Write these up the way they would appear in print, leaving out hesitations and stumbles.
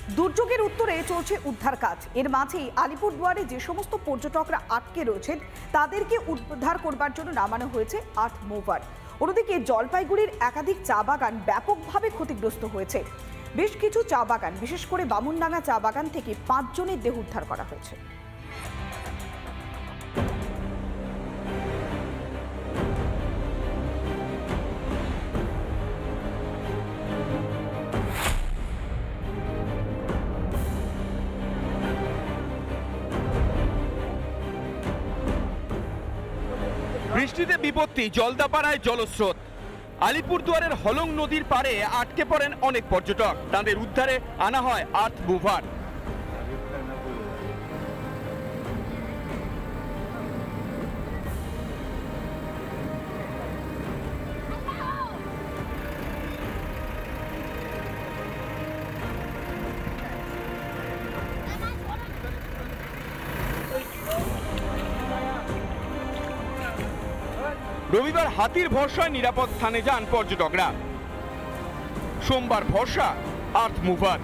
দুর্যোগের উত্তরে চলছে উদ্ধার কাজ। এর মাঝেই আলিপুরদুয়ারে যে সমস্ত পর্যটকরা আটকে রয়েছেন তাদেরকে উদ্ধার করবার জন্য নামানো হয়েছে আর্থ মুভার। অন্যদিকে জলপাইগুড়ির একাধিক চা বাগান ব্যাপকভাবে ক্ষতিগ্রস্ত হয়েছে। বেশ কিছু চা বাগান, বিশেষ করে বামুনডাঙ্গা চা বাগান থেকে 5 জনের দেহ উদ্ধার করা হয়েছে। বৃষ্টিতে বিপত্তি, জলদাপাড়ায় জলস্রোত। আলিপুরদুয়ারের হলং নদীর পাড়ে আটকে পড়েন অনেক পর্যটক। তাদের উদ্ধারে আনা হয় আর্থ মুভার। রবিবার হাতির ভরসায় নিরাপদ স্থানে যান পর্যটকরা। সোমবার ভরসা আর্থ মুভার।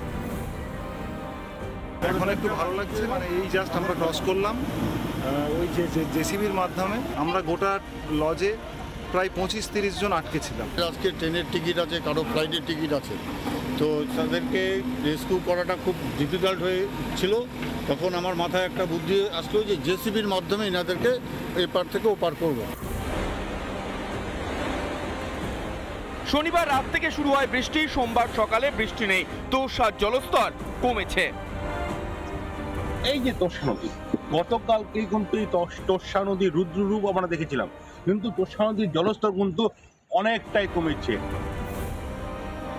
এখন একটু ভালো লাগছে, মানে এই জাস্ট আমরা ক্রস করলাম ওই যে জেসিবির মাধ্যমে। আমরা গোটা লজে প্রায় 25-30 জন আটকে ছিলাম। আজকে ট্রেনের টিকিট আছে, কারো ফ্লাইটের টিকিট আছে, তো তাদেরকে রেস্কিউ করাটা খুব ডিফিকাল্ট হয়েছিল। তখন আমার মাথায় একটা বুদ্ধি আসলো যে জেসিবির মাধ্যমে এনাদেরকে এপার থেকে ওপার করবো। শনিবার রাত থেকে শুরু হয় বৃষ্টি। সোমবার সকালে বৃষ্টি নেই, তোষার জলস্তর কমেছে। এই যে তোষা নদী, গতকালকে কিন্তু তোষা নদীর রুদ্ররূপ আমরা দেখেছিলাম, কিন্তু তোষা নদীর জলস্তর কিন্তু অনেকটাই কমেছে।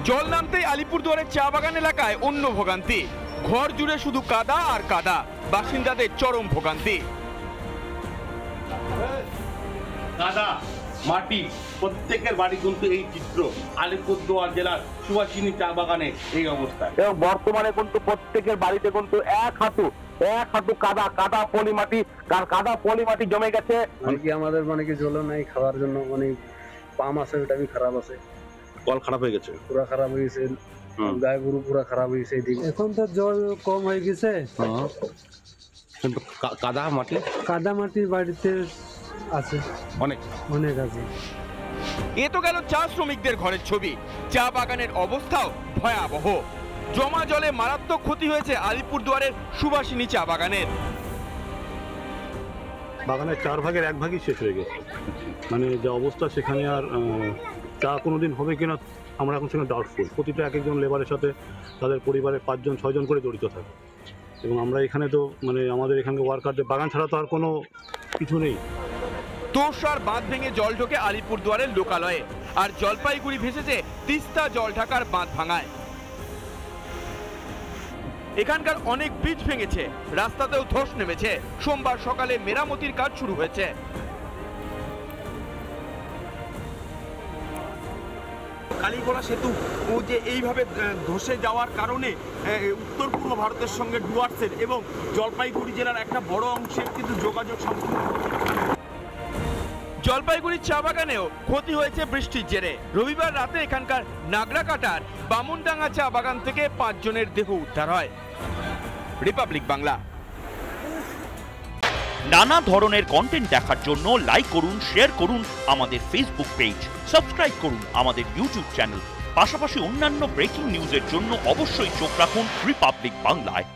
জল নামতেই আলিপুরদুয়ারের চা বাগান এলাকায় অন্য ভোগান্তি। ঘর জুড়ে শুধু কাদা আর কাদা, বাসিন্দাদের চরম ভোগান্তি। কাদা, মাটি, প্রত্যেকের বাড়ি কিন্তু এই চিত্র। আলিপুরদুয়ার জেলার সুভাষিনী চা বাগানে এই অবস্থা, এবং বর্তমানে কিন্তু প্রত্যেকের বাড়িতে কিন্তু এক হাঁটু কাদা পলি মাটি জমে গেছে। আমাদের কি জল নাই খাওয়ার জন্য, পাম্প আছে ওটা খারাপ আছে, কল খারাপ হয়ে গেছে, পুরা খারাপ হয়ে গেছে, গায়ে গরু পুরা খারাপ হয়ে গেছে। এখন তো জল কম হয়ে গেছে, কিন্তু কাদা মাটি বাড়িতে আছে, অনেক আছে। এ তো গেল চা শ্রমিকদের ঘরের ছবি। চা বাগানের অবস্থাও ভয়াবহ। জমা জলে মারাত্মক ক্ষতি হয়েছে আলিপুরদুয়ারের সুভাষিনী চা বাগানের। বাগানের 4 ভাগের 1 ভাগই শেষ হয়ে গেছে। যে অবস্থা, সেখানে আর চা কোনোদিন হবে কিনা আমরা এখন সেখানে ডাউটফুল। প্রতিটা এক একজন লেবারের সাথে তাদের পরিবারের 5 জন 6 জন করে জড়িত থাকে, এবং আমরা এখানে তো আমাদের এখানে ওয়ার্কারদের বাগান ছাড়া তো আর কোনো কিছু নেই। তোষার বাঁধ ভেঙে জল ঢোকে আলিপুরদুয়ারের লোকালয়ে, আর জলপাইগুড়ি ভেসেছে তিস্তা জল ঢাকার বাঁধ ভাঙায়। এখানকার অনেক ব্রিজ ভেঙেছে, রাস্তাতেও ধস নেমেছে। সোমবার সকালে মেরামতির কাজ শুরু হয়েছে। কালীগড়া সেতু যে এইভাবে ধসে যাওয়ার কারণে উত্তর পূর্ব ভারতের সঙ্গে ডুয়ার্সের এবং জলপাইগুড়ি জেলার একটা বড় অংশের কিন্তু যোগাযোগ সম্পূর্ণ। জলপাইগুড়ির চা বাগানেও ক্ষতি হয়েছে বৃষ্টির জেরে। রবিবার রাতে এখানকার নাগরাকাটার বামুনডাঙ্গা চা বাগান থেকে 5 জনের দেহ উদ্ধার হয়। রিপাবলিক বাংলা। নানা ধরনের কন্টেন্ট দেখার জন্য লাইক করুন, শেয়ার করুন আমাদের ফেসবুক পেজ, সাবস্ক্রাইব করুন আমাদের ইউটিউব চ্যানেল। পাশাপাশি অন্যান্য ব্রেকিং নিউজের জন্য অবশ্যই চোখ রাখুন রিপাবলিক বাংলায়।